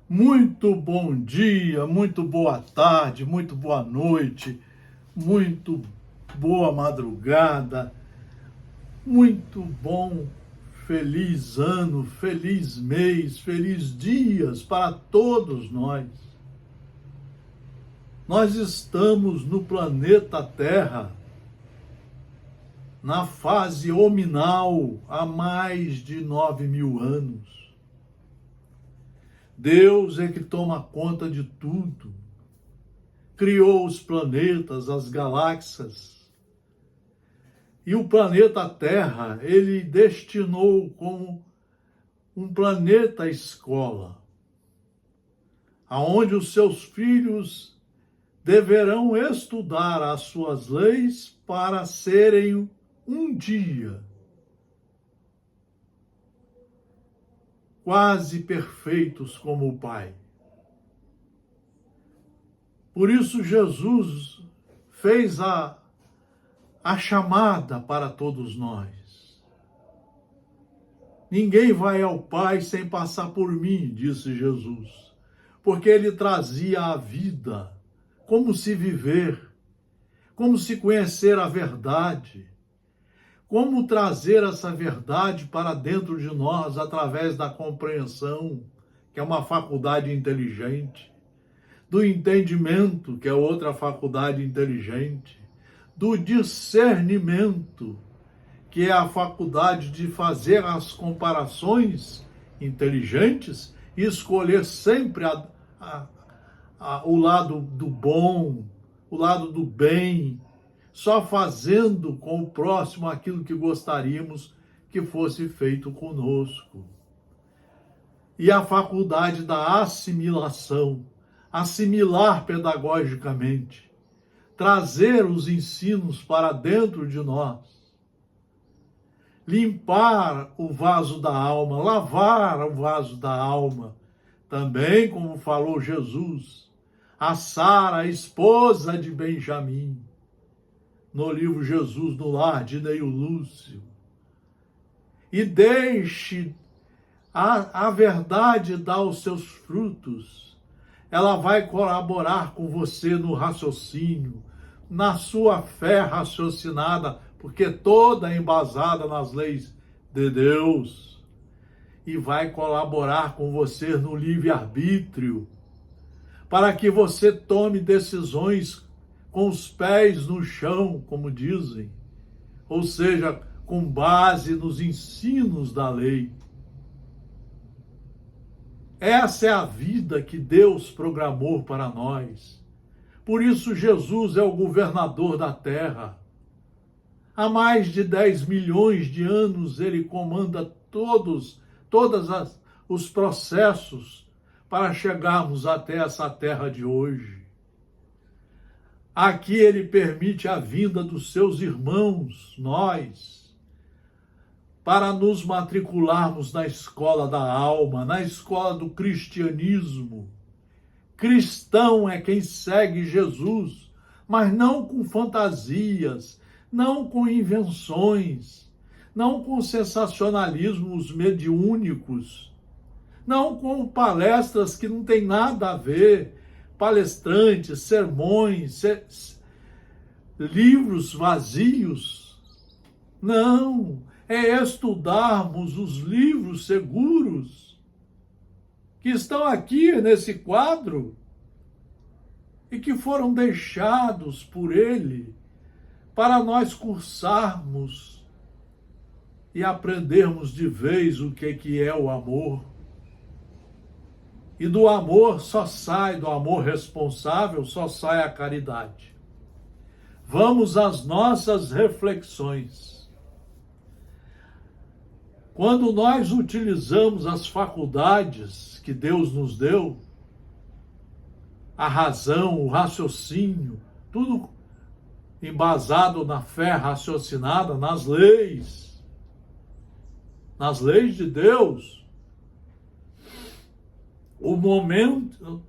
Muito bom dia, muito boa tarde, muito boa noite, muito boa madrugada, muito bom, feliz ano, feliz mês, feliz dias para todos nós. Nós estamos no planeta Terra, na fase hominal, há mais de 9.000 anos. Deus é que toma conta de tudo. Criou os planetas, as galáxias. E o planeta Terra, ele destinou como um planeta escola, aonde os seus filhos deverão estudar as suas leis para serem um dia quase perfeitos como o Pai. Por isso Jesus fez a chamada para todos nós. Ninguém vai ao Pai sem passar por mim, disse Jesus, porque ele trazia a vida, como se viver, como se conhecer a verdade, como trazer essa verdade para dentro de nós através da compreensão, que é uma faculdade inteligente, do entendimento, que é outra faculdade inteligente, do discernimento, que é a faculdade de fazer as comparações inteligentes e escolher sempre o lado do bom, o lado do bem, só fazendo com o próximo aquilo que gostaríamos que fosse feito conosco. E a faculdade da assimilação, assimilar pedagogicamente, trazer os ensinos para dentro de nós, limpar o vaso da alma, lavar o vaso da alma, também como falou Jesus, a Sara, a esposa de Benjamim, no livro Jesus no Lar de Neio Lúcio. E deixe a verdade dar os seus frutos. Ela vai colaborar com você no raciocínio, na sua fé raciocinada, porque toda é embasada nas leis de Deus. E vai colaborar com você no livre-arbítrio, para que você tome decisões com os pés no chão, como dizem, ou seja, com base nos ensinos da lei. Essa é a vida que Deus programou para nós. Por isso Jesus é o governador da terra. Há mais de 10 milhões de anos ele comanda todos os processos para chegarmos até essa terra de hoje. Aqui ele permite a vinda dos seus irmãos, nós, para nos matricularmos na escola da alma, na escola do cristianismo. Cristão é quem segue Jesus, mas não com fantasias, não com invenções, não com sensacionalismos mediúnicos, não com palestras que não tem nada a ver, palestrantes, sermões, livros vazios. Não, é estudarmos os livros seguros que estão aqui nesse quadro e que foram deixados por ele para nós cursarmos e aprendermos de vez o que é o amor. E do amor do amor responsável, só sai a caridade. Vamos às nossas reflexões. Quando nós utilizamos as faculdades que Deus nos deu, a razão, o raciocínio, tudo embasado na fé raciocinada, nas leis de Deus, o momento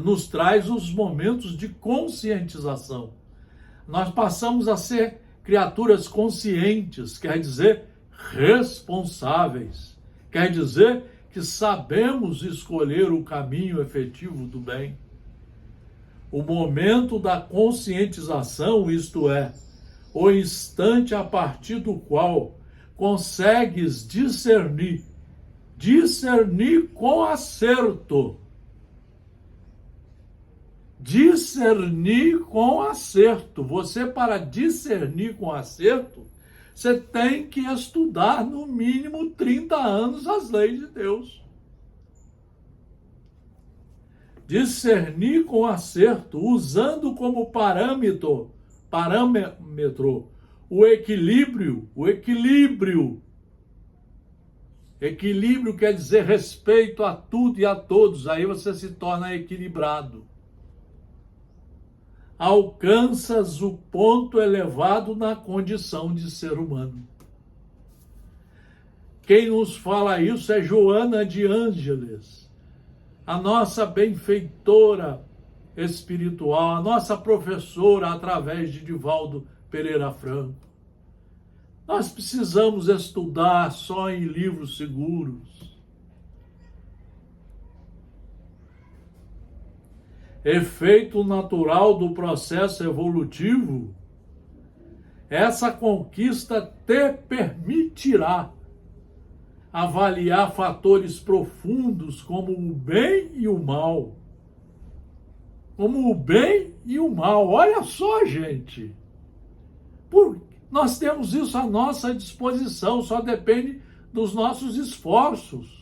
nos traz os momentos de conscientização. Nós passamos a ser criaturas conscientes, quer dizer, responsáveis. Quer dizer que sabemos escolher o caminho efetivo do bem. O momento da conscientização, isto é, o instante a partir do qual consegues discernir com acerto. Discernir com acerto. Você, para discernir com acerto, você tem que estudar no mínimo 30 anos as leis de Deus. Discernir com acerto, usando como parâmetro o equilíbrio. Equilíbrio quer dizer respeito a tudo e a todos, aí você se torna equilibrado. Alcanças o ponto elevado na condição de ser humano. Quem nos fala isso é Joana de Ângeles, a nossa benfeitora espiritual, a nossa professora através de Divaldo Pereira Franco. Nós precisamos estudar só em livros seguros. Efeito natural do processo evolutivo, essa conquista te permitirá avaliar fatores profundos como o bem e o mal. Como o bem e o mal. Olha só, gente. Nós temos isso à nossa disposição, só depende dos nossos esforços.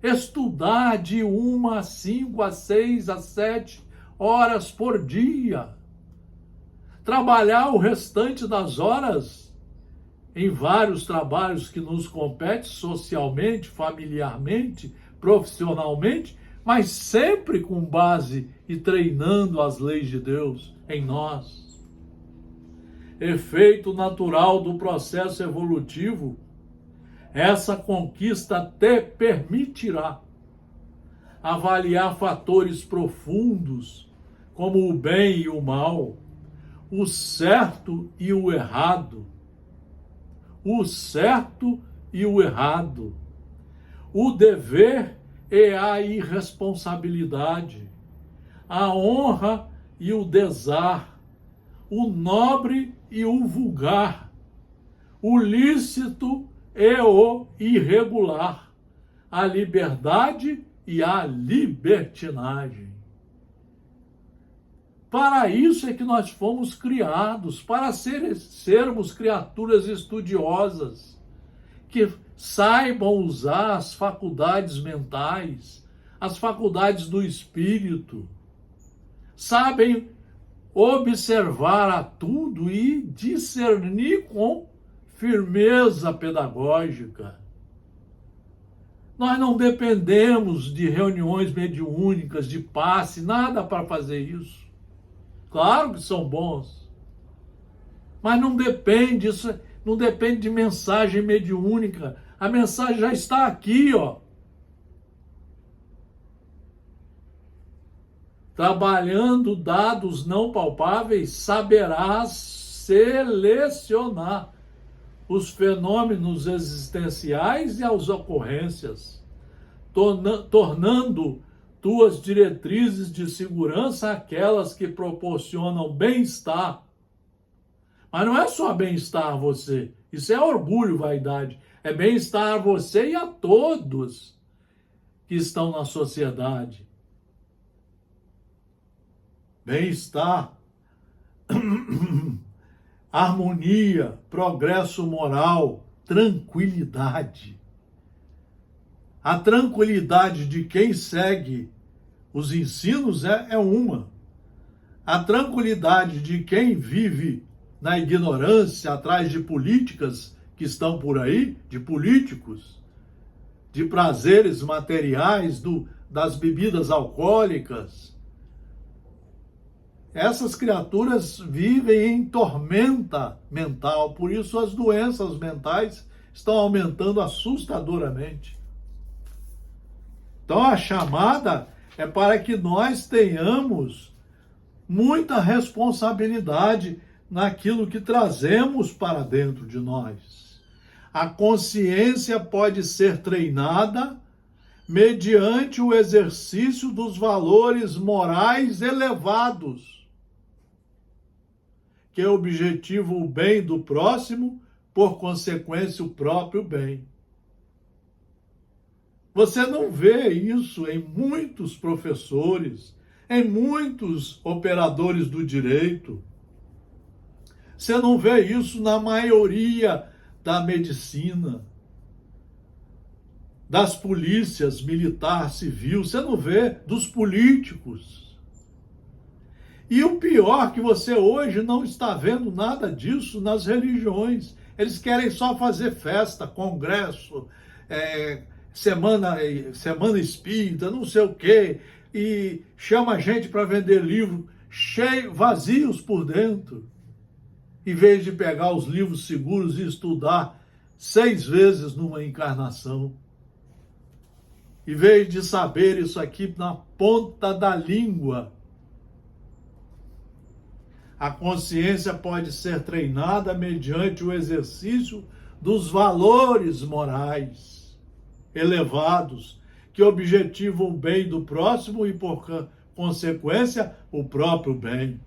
Estudar de 1 a 5, a 6, a 7 horas por dia. Trabalhar o restante das horas em vários trabalhos que nos competem socialmente, familiarmente, profissionalmente, mas sempre com base e treinando as leis de Deus em nós. Efeito natural do processo evolutivo, essa conquista te permitirá avaliar fatores profundos como o bem e o mal, o certo e o errado, o dever e a irresponsabilidade, a honra e o desar, o nobre e o vulgar, o lícito e o irregular, a liberdade e a libertinagem. Para isso é que nós fomos criados, para sermos criaturas estudiosas, que saibam usar as faculdades mentais, as faculdades do espírito, sabem observar a tudo e discernir com firmeza pedagógica. Nós não dependemos de reuniões mediúnicas, de passe, nada para fazer isso. Claro que são bons, mas não depende, isso não depende de mensagem mediúnica. A mensagem já está aqui, ó. Trabalhando dados não palpáveis, saberás selecionar os fenômenos existenciais e as ocorrências, tornando tuas diretrizes de segurança aquelas que proporcionam bem-estar. Mas não é só bem-estar a você, isso é orgulho, vaidade. É bem-estar a você e a todos que estão na sociedade. Bem-estar, harmonia, progresso moral, tranquilidade. A tranquilidade de quem segue os ensinos é uma. A tranquilidade de quem vive na ignorância, atrás de políticas que estão por aí, de políticos, de prazeres materiais, das bebidas alcoólicas. Essas criaturas vivem em tormenta mental, por isso as doenças mentais estão aumentando assustadoramente. Então a chamada é para que nós tenhamos muita responsabilidade naquilo que trazemos para dentro de nós. A consciência pode ser treinada mediante o exercício dos valores morais elevados, que objetiva o bem do próximo, por consequência, o próprio bem. Você não vê isso em muitos professores, em muitos operadores do direito. Você não vê isso na maioria da medicina, das polícias militar, civil. Você não vê dos políticos. E o pior que você hoje não está vendo nada disso nas religiões. Eles querem só fazer festa, congresso, semana espírita, não sei o quê, e chama a gente para vender livros vazios por dentro, em vez de pegar os livros seguros e estudar 6 vezes numa encarnação. Em vez de saber isso aqui na ponta da língua. A consciência pode ser treinada mediante o exercício dos valores morais elevados, que objetivam o bem do próximo e, por consequência, o próprio bem.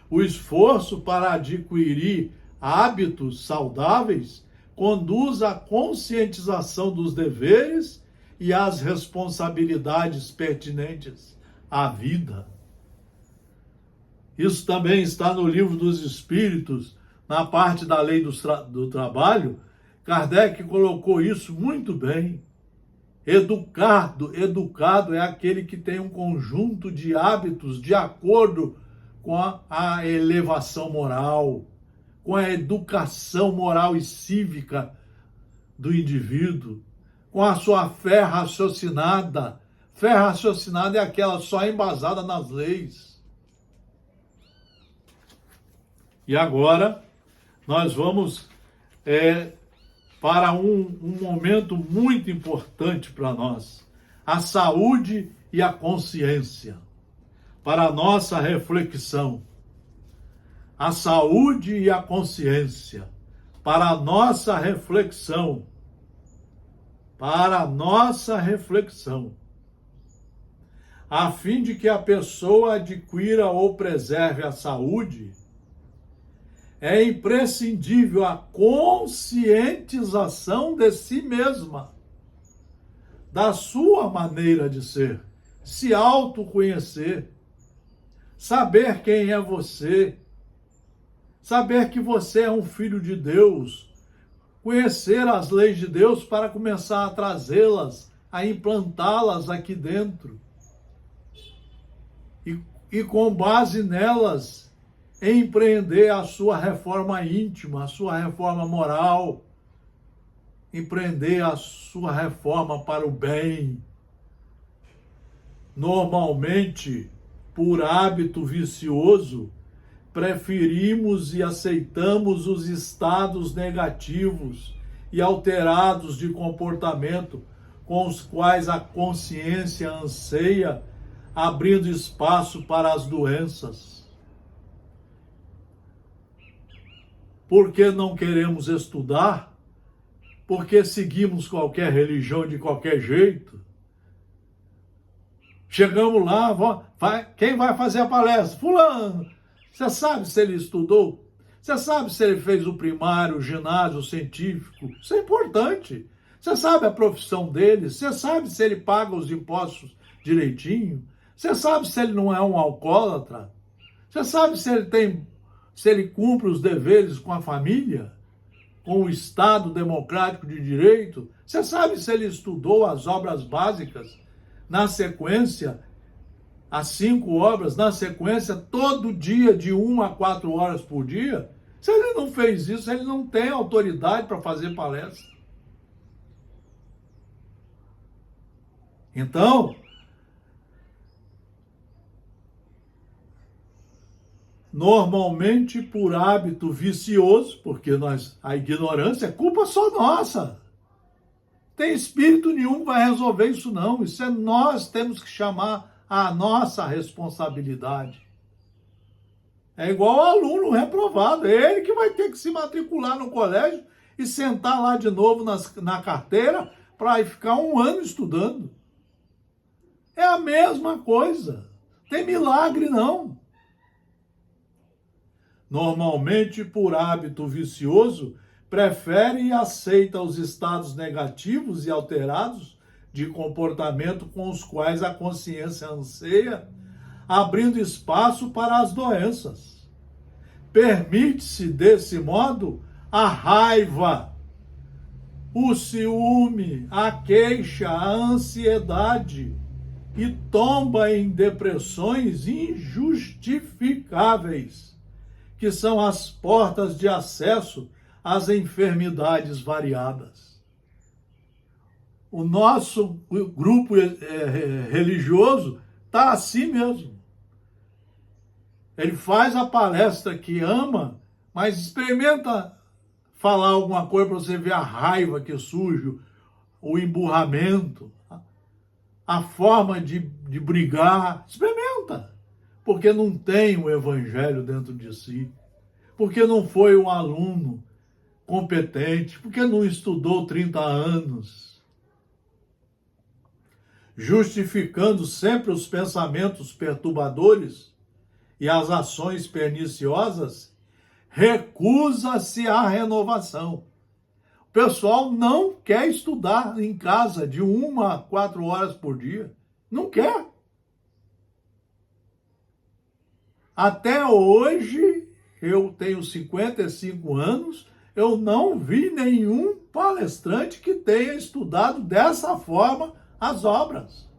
O esforço para adquirir hábitos saudáveis conduz à conscientização dos deveres e às responsabilidades pertinentes à vida. Isso também está no Livro dos Espíritos, na parte da lei do trabalho. Kardec colocou isso muito bem. Educado é aquele que tem um conjunto de hábitos de acordo com a elevação moral, com a educação moral e cívica do indivíduo, com a sua fé raciocinada. Fé raciocinada é aquela só embasada nas leis. E agora nós vamos para um momento muito importante para nós, a saúde e a consciência, para a nossa reflexão. A saúde e a consciência, para a nossa reflexão. Para a nossa reflexão. A fim de que a pessoa adquira ou preserve a saúde, é imprescindível a conscientização de si mesma, da sua maneira de ser, se autoconhecer, saber quem é você, saber que você é um filho de Deus, conhecer as leis de Deus para começar a trazê-las, a implantá-las aqui dentro. E com base nelas, empreender a sua reforma íntima, a sua reforma moral, empreender a sua reforma para o bem. Normalmente, por hábito vicioso, preferimos e aceitamos os estados negativos e alterados de comportamento com os quais a consciência anseia, abrindo espaço para as doenças. Porque não queremos estudar? Porque seguimos qualquer religião de qualquer jeito? Chegamos lá, quem vai fazer a palestra? Fulano. Você sabe se ele estudou? Você sabe se ele fez o primário, o ginásio, o científico? Isso é importante. Você sabe a profissão dele? Você sabe se ele paga os impostos direitinho? Você sabe se ele não é um alcoólatra? Você sabe se ele cumpre os deveres com a família? Com o Estado democrático de direito? Você sabe se ele estudou as obras básicas? Na sequência, as 5 obras, na sequência, todo dia, de 1 a 4 horas por dia? Se ele não fez isso, ele não tem autoridade para fazer palestra. Então, normalmente por hábito vicioso, porque a ignorância é culpa só nossa. Tem espírito nenhum que vai resolver isso não. Isso é nós temos que chamar a nossa responsabilidade. É igual ao aluno reprovado. É ele que vai ter que se matricular no colégio e sentar lá de novo na carteira para ficar 1 ano estudando. a mesma coisa. Tem milagre, não. Normalmente, por hábito vicioso, prefere e aceita os estados negativos e alterados de comportamento com os quais a consciência anseia, abrindo espaço para as doenças. Permite-se, desse modo, a raiva, o ciúme, a queixa, a ansiedade e tomba em depressões injustificáveis, que são as portas de acesso às enfermidades variadas. O nosso grupo religioso está assim mesmo. Ele faz a palestra que ama, mas experimenta falar alguma coisa para você ver a raiva que surge, o emburramento, a forma de brigar. Experimenta, porque não tem o evangelho dentro de si, porque não foi um aluno competente, porque não estudou 30 anos. Justificando sempre os pensamentos perturbadores e as ações perniciosas, recusa-se à renovação. O pessoal não quer estudar em casa de 1 a 4 horas por dia. Não quer. Até hoje, eu tenho 55 anos, eu não vi nenhum palestrante que tenha estudado dessa forma as obras.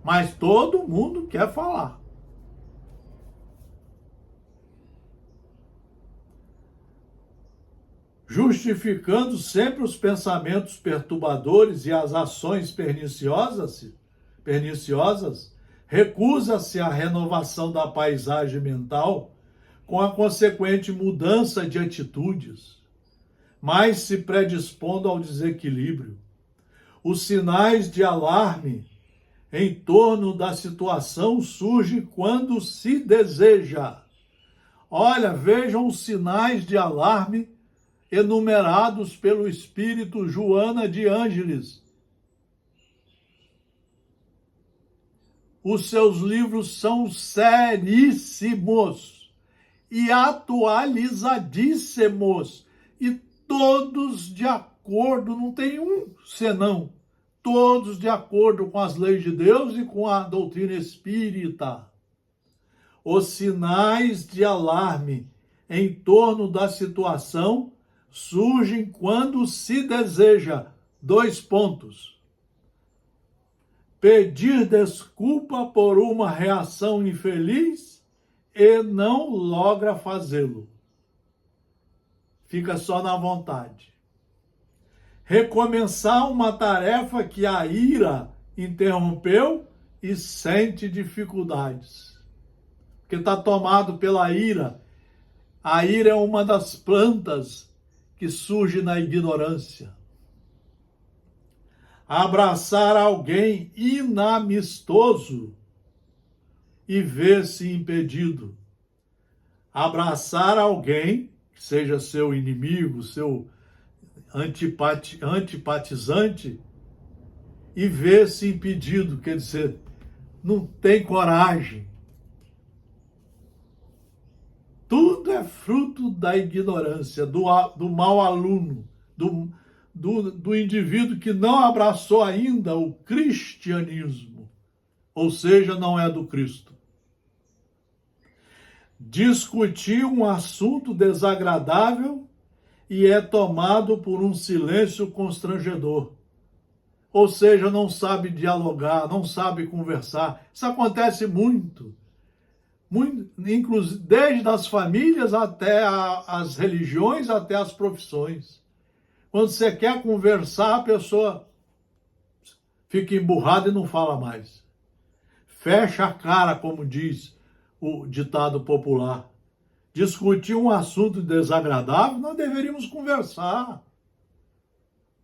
Mas todo mundo quer falar. Justificando sempre os pensamentos perturbadores e as ações perniciosas, recusa-se à renovação da paisagem mental com a consequente mudança de atitudes, mas se predispondo ao desequilíbrio. Os sinais de alarme em torno da situação surgem quando se deseja. Olha, vejam os sinais de alarme enumerados pelo espírito Joana de Ângeles. Os seus livros são seríssimos e atualizadíssimos, e todos de acordo, não tem um senão, todos de acordo com as leis de Deus e com a doutrina espírita. Os sinais de alarme em torno da situação surgem quando se deseja, 2 pontos. Pedir desculpa por uma reação infeliz e não logra fazê-lo. Fica só na vontade. Recomeçar uma tarefa que a ira interrompeu e sente dificuldades. Porque está tomado pela ira. A ira é uma das plantas que surge na ignorância. Abraçar alguém inamistoso e ver-se impedido. Abraçar alguém, que seja seu inimigo, seu antipatizante, e ver-se impedido, quer dizer, não tem coragem. Tudo é fruto da ignorância, do mau aluno, do indivíduo que não abraçou ainda o cristianismo, ou seja, não é do Cristo. Discutir um assunto desagradável e é tomado por um silêncio constrangedor. Ou seja, não sabe dialogar, não sabe conversar. Isso acontece muito, inclusive desde as famílias até as religiões, até as profissões. Quando você quer conversar, a pessoa fica emburrada e não fala mais. Fecha a cara, como diz o ditado popular. Discutir um assunto desagradável, nós deveríamos conversar.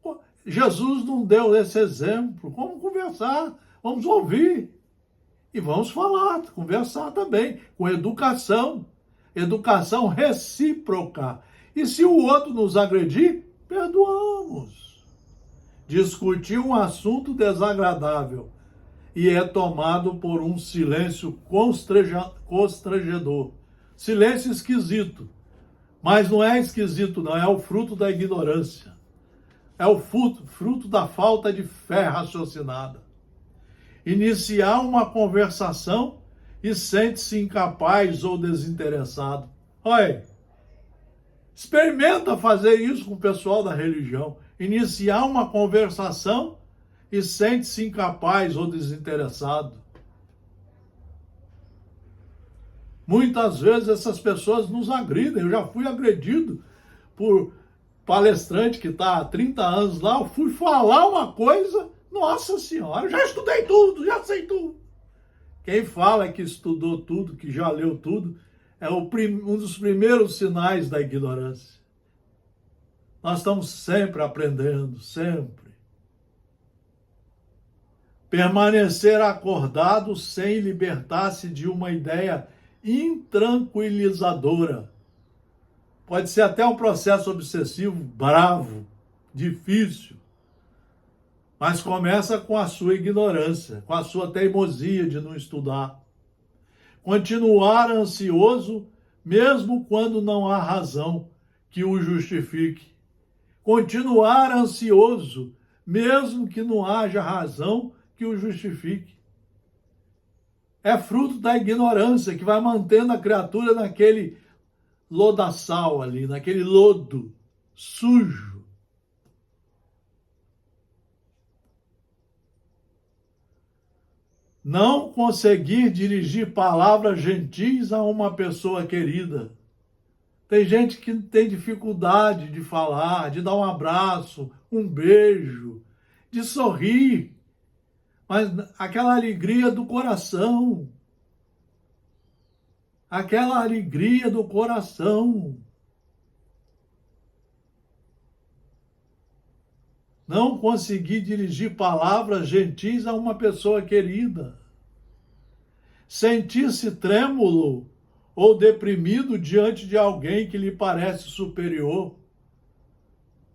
Pô, Jesus não deu esse exemplo. Vamos conversar, vamos ouvir. E vamos falar, conversar também, com educação. Educação recíproca. E se o outro nos agredir, perdoamos. Discutir um assunto desagradável e é tomado por um silêncio constrangedor. Silêncio esquisito, mas não é esquisito, não, é o fruto da ignorância. É o fruto da falta de fé raciocinada. Iniciar uma conversação e sente-se incapaz ou desinteressado. Olha, experimenta fazer isso com o pessoal da religião. Iniciar uma conversação e sente-se incapaz ou desinteressado. Muitas vezes essas pessoas nos agridem. Eu já fui agredido por palestrante que está há 30 anos lá. Eu fui falar uma coisa, nossa senhora, eu já estudei tudo, já sei tudo. Quem fala que estudou tudo, que já leu tudo, é um dos primeiros sinais da ignorância. Nós estamos sempre aprendendo, sempre. Permanecer acordado sem libertar-se de uma ideia intranquilizadora. Pode ser até um processo obsessivo bravo, difícil, mas começa com a sua ignorância, com a sua teimosia de não estudar. Continuar ansioso, mesmo quando não há razão que o justifique. Continuar ansioso, mesmo que não haja razão que o justifique. É fruto da ignorância que vai mantendo a criatura naquele lodaçal ali, naquele lodo sujo. Não conseguir dirigir palavras gentis a uma pessoa querida. Tem gente que tem dificuldade de falar, de dar um abraço, um beijo, de sorrir. Mas aquela alegria do coração. Aquela alegria do coração. Não conseguir dirigir palavras gentis a uma pessoa querida. Sentir-se trêmulo ou deprimido diante de alguém que lhe parece superior.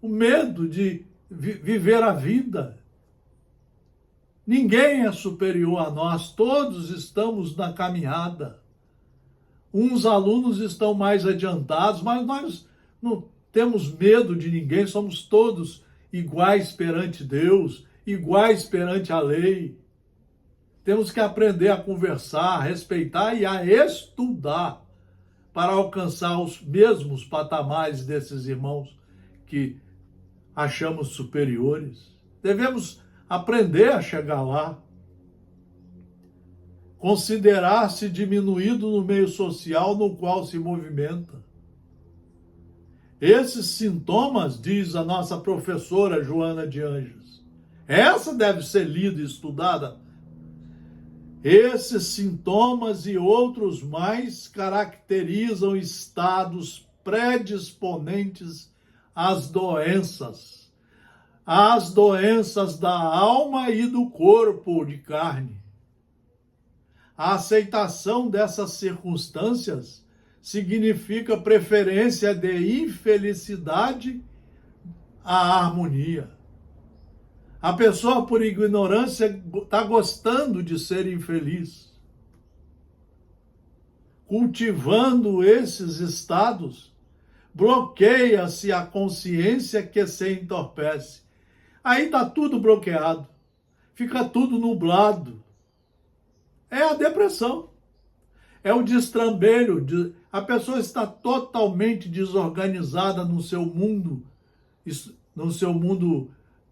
O medo de viver a vida. Ninguém é superior a nós, todos estamos na caminhada. Uns alunos estão mais adiantados, mas nós não temos medo de ninguém, somos todos iguais perante Deus, iguais perante a lei. Temos que aprender a conversar, a respeitar e a estudar para alcançar os mesmos patamares desses irmãos que achamos superiores. Devemos aprender a chegar lá. Considerar-se diminuído no meio social no qual se movimenta. Esses sintomas, diz a nossa professora Joana de Anjos, essa deve ser lida e estudada. Esses sintomas e outros mais caracterizam estados predisponentes às doenças da alma e do corpo de carne. A aceitação dessas circunstâncias significa preferência de infelicidade à harmonia. A pessoa, por ignorância, está gostando de ser infeliz. Cultivando esses estados, bloqueia-se a consciência que se entorpece. Aí está tudo bloqueado, fica tudo nublado. É a depressão, é o destrambelho. A pessoa está totalmente desorganizada no seu mundo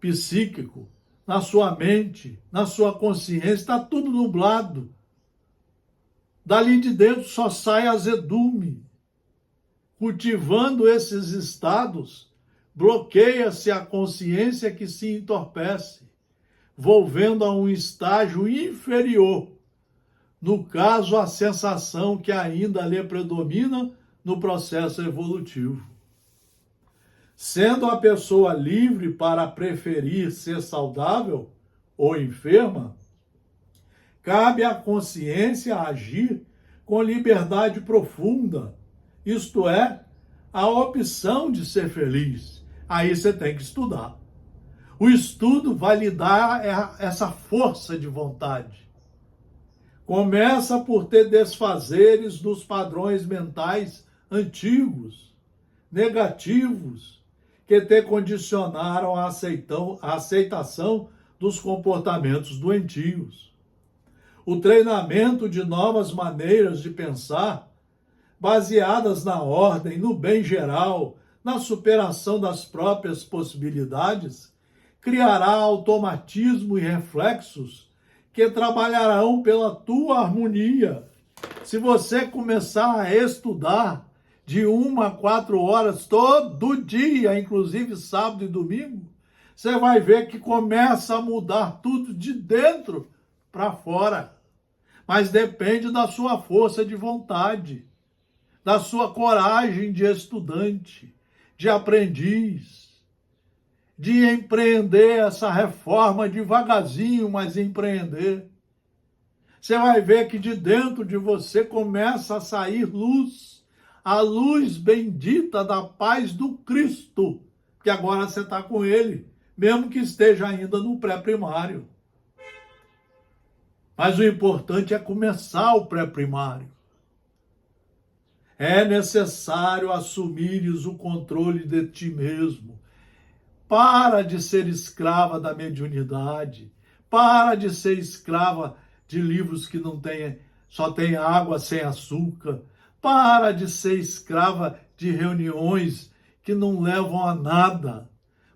psíquico, na sua mente, na sua consciência, está tudo nublado. Dali de dentro só sai azedume. Cultivando esses estados, bloqueia-se a consciência que se entorpece, volvendo a um estágio inferior. No caso, a sensação que ainda lhe predomina no processo evolutivo. Sendo a pessoa livre para preferir ser saudável ou enferma, cabe à consciência agir com liberdade profunda, isto é, a opção de ser feliz. Aí você tem que estudar. O estudo vai lhe dar essa força de vontade. Começa por te desfazeres dos padrões mentais antigos, negativos, que te condicionaram à aceitação dos comportamentos doentios. O treinamento de novas maneiras de pensar, baseadas na ordem, no bem geral, na superação das próprias possibilidades, criará automatismo e reflexos que trabalharão pela tua harmonia. Se você começar a estudar de 1 a 4 horas todo dia, inclusive sábado e domingo, você vai ver que começa a mudar tudo de dentro para fora. Mas depende da sua força de vontade, da sua coragem de estudante, de aprendiz, de empreender essa reforma devagarzinho, mas empreender. Você vai ver que de dentro de você começa a sair luz, a luz bendita da paz do Cristo, que agora você está com ele, mesmo que esteja ainda no pré-primário. Mas o importante é começar o pré-primário. É necessário assumires o controle de ti mesmo. Para de ser escrava da mediunidade. Para de ser escrava de livros que não tem, só tem água sem açúcar. Para de ser escrava de reuniões que não levam a nada.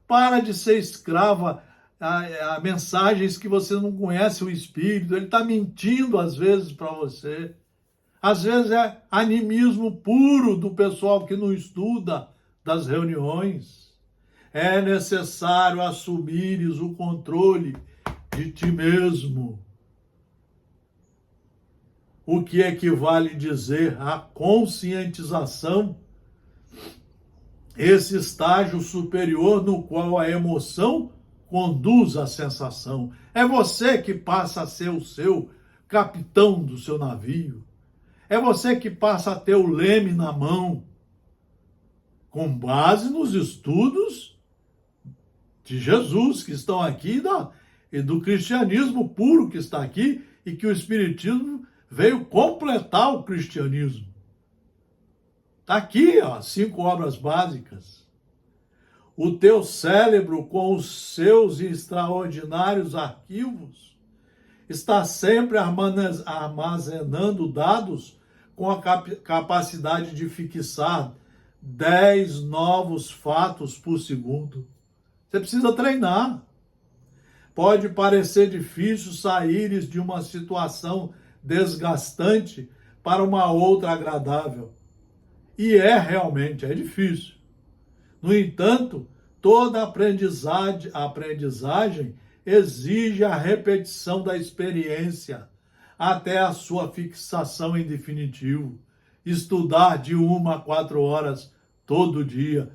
Para de ser escrava a mensagens que você não conhece o Espírito. Ele está mentindo às vezes para você. Às vezes é animismo puro do pessoal que não estuda das reuniões. É necessário assumires o controle de ti mesmo. O que equivale dizer a conscientização, esse estágio superior no qual a emoção conduz à sensação. É você que passa a ser o seu capitão do seu navio. É você que passa a ter o leme na mão, com base nos estudos de Jesus que estão aqui e do cristianismo puro que está aqui e que o Espiritismo veio completar o cristianismo. Está aqui, ó, 5 obras básicas. O teu cérebro, com os seus extraordinários arquivos, está sempre armazenando dados com a capacidade de fixar 10 novos fatos por segundo. Você precisa treinar. Pode parecer difícil saíres de uma situação desgastante para uma outra agradável. E realmente, é difícil. No entanto, toda aprendizagem exige a repetição da experiência até a sua fixação em definitivo. Estudar de 1 a 4 horas todo dia,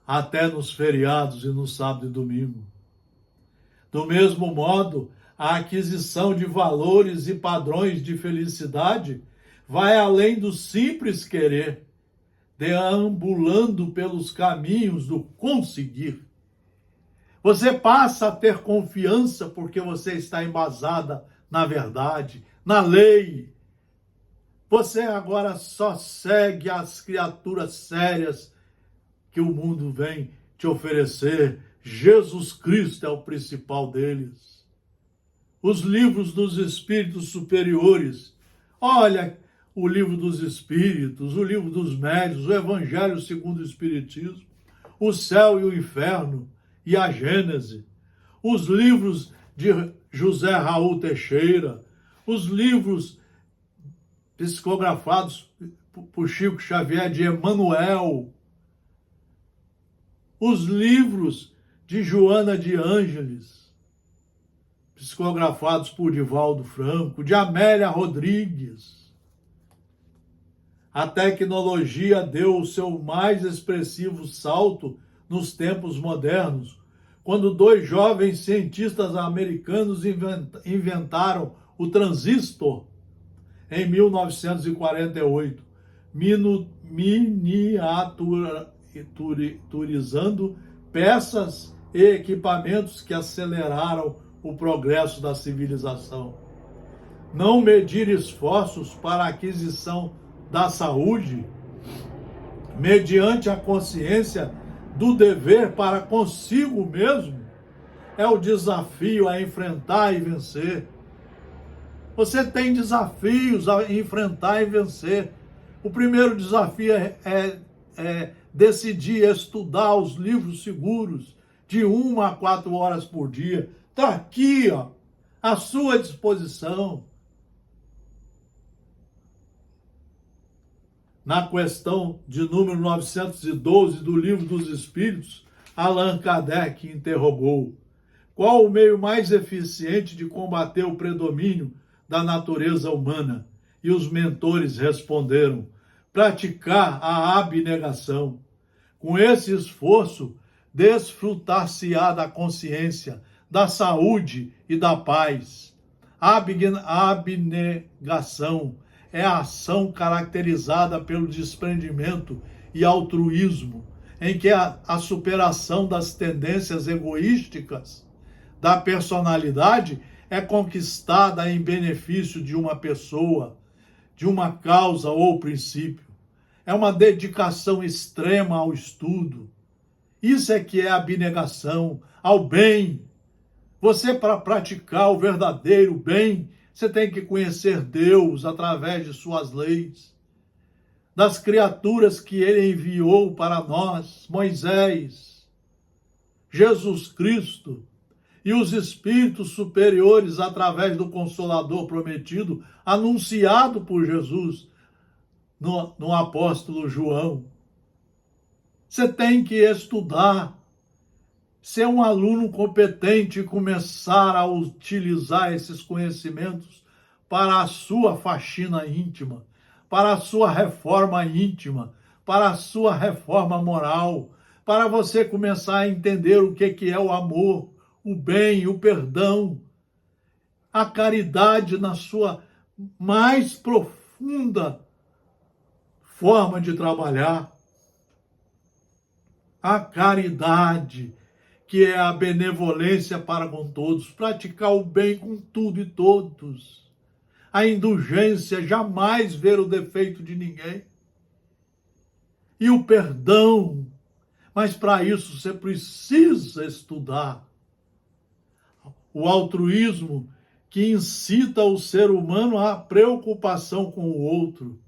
até nos feriados e no sábado e domingo. Do mesmo modo, a aquisição de valores e padrões de felicidade vai além do simples querer, deambulando pelos caminhos do conseguir. Você passa a ter confiança porque você está embasada na verdade, na lei. Você agora só segue as criaturas sérias que o mundo vem te oferecer. Jesus Cristo é o principal deles. Os livros dos espíritos superiores. Olha, o livro dos espíritos, o livro dos médiuns, o Evangelho segundo o Espiritismo, o céu e o inferno e a Gênese, os livros de José Raul Teixeira, os livros psicografados por Chico Xavier de Emmanuel, os livros de Joana de Ângeles, psicografados por Divaldo Franco, de Amélia Rodrigues. A tecnologia deu o seu mais expressivo salto nos tempos modernos, quando 2 jovens cientistas americanos inventaram o transistor em 1948, miniaturizando peças e equipamentos que aceleraram o progresso da civilização. Não medir esforços para a aquisição da saúde mediante a consciência do dever para consigo mesmo é o desafio a enfrentar e vencer. Você tem desafios a enfrentar e vencer. O primeiro desafio é decidir estudar os livros seguros de 1 a 4 horas por dia. Está aqui, ó, à sua disposição. Na questão de número 912 do Livro dos Espíritos, Allan Kardec interrogou: qual o meio mais eficiente de combater o predomínio da natureza humana? E os mentores responderam: praticar a abnegação. Com esse esforço, desfrutar-se-á da consciência, da saúde e da paz. A abnegação é a ação caracterizada pelo desprendimento e altruísmo, em que a superação das tendências egoísticas da personalidade é conquistada em benefício de uma pessoa, de uma causa ou princípio. É uma dedicação extrema ao estudo. Isso é que é abnegação, ao bem. Você, para praticar o verdadeiro bem, você tem que conhecer Deus através de suas leis, das criaturas que ele enviou para nós, Moisés, Jesus Cristo e os espíritos superiores através do Consolador prometido, anunciado por Jesus no apóstolo João. Você tem que estudar, ser um aluno competente e começar a utilizar esses conhecimentos para a sua faxina íntima, para a sua reforma íntima, para a sua reforma moral, para você começar a entender o que é o amor, o bem, o perdão, a caridade na sua mais profunda forma de trabalhar. A caridade, que é a benevolência para com todos, praticar o bem com tudo e todos. A indulgência, jamais ver o defeito de ninguém. E o perdão, mas para isso você precisa estudar. O altruísmo, que incita o ser humano à preocupação com o outro.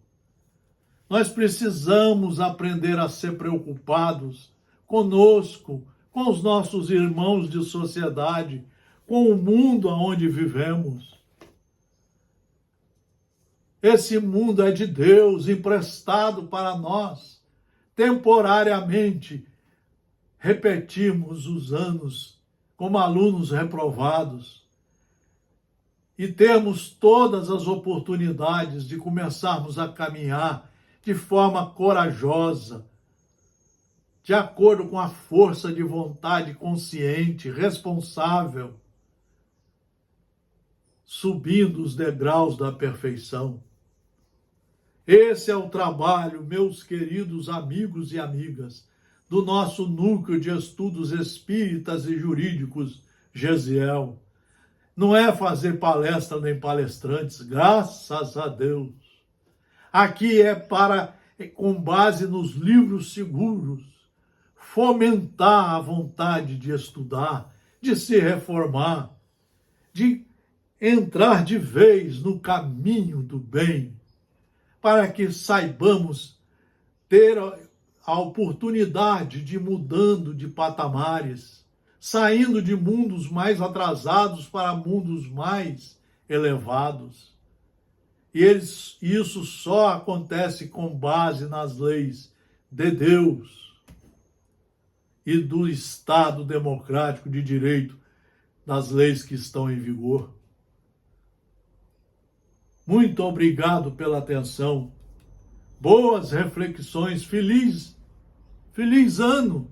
Nós precisamos aprender a ser preocupados conosco, com os nossos irmãos de sociedade, com o mundo onde vivemos. Esse mundo é de Deus, emprestado para nós. Temporariamente, repetimos os anos como alunos reprovados e temos todas as oportunidades de começarmos a caminhar de forma corajosa, de acordo com a força de vontade consciente, responsável, subindo os degraus da perfeição. Esse é o trabalho, meus queridos amigos e amigas, do nosso núcleo de estudos espíritas e jurídicos, Gesiel. Não é fazer palestra nem palestrantes, graças a Deus. Aqui é para, com base nos livros seguros, fomentar a vontade de estudar, de se reformar, de entrar de vez no caminho do bem, para que saibamos ter a oportunidade de ir mudando de patamares, saindo de mundos mais atrasados para mundos mais elevados. E isso só acontece com base nas leis de Deus e do Estado democrático de direito, das leis que estão em vigor. Muito obrigado pela atenção. Boas reflexões. Feliz ano.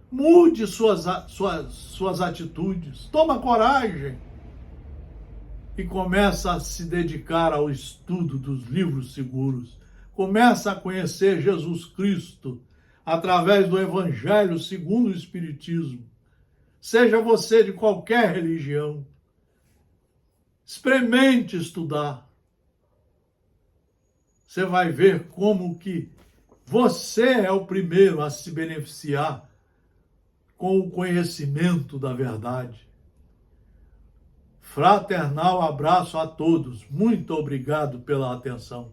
Mude suas atitudes. Toma coragem. E começa a se dedicar ao estudo dos livros seguros. Começa a conhecer Jesus Cristo através do Evangelho segundo o Espiritismo. seja você de qualquer religião. Experimente estudar. Você vai ver como que você é o primeiro a se beneficiar com o conhecimento da verdade. Fraternal abraço a todos. Muito obrigado pela atenção.